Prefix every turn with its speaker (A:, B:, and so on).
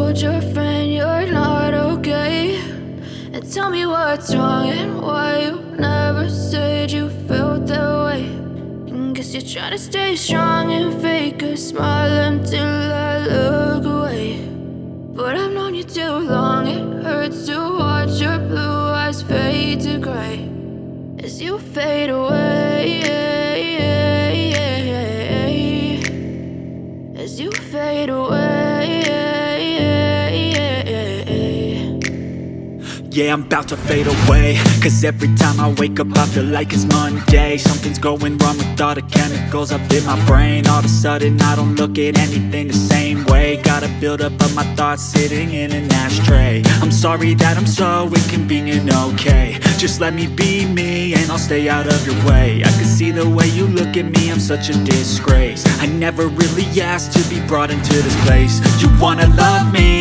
A: told your friend you're not okay, and tell me what's wrong and why you never said you felt that way. And guess you're trying to stay strong and fake a smile until I look away. But I've known you too long, it hurts to watch your blue eyes fade to gray as you fade away, as you fade away.
B: Yeah, I'm about to fade away, cause every time I wake up I feel like it's Monday. Something's going wrong with all the chemicals up in my brain. All of a sudden I don't look at anything the same way. Gotta build up of my thoughts sitting in an ashtray. I'm sorry that I'm so inconvenient, okay. Just let me be me and I'll stay out of your way. I can see the way you look at me, I'm such a disgrace. I never really asked to be brought into this place. You wanna love me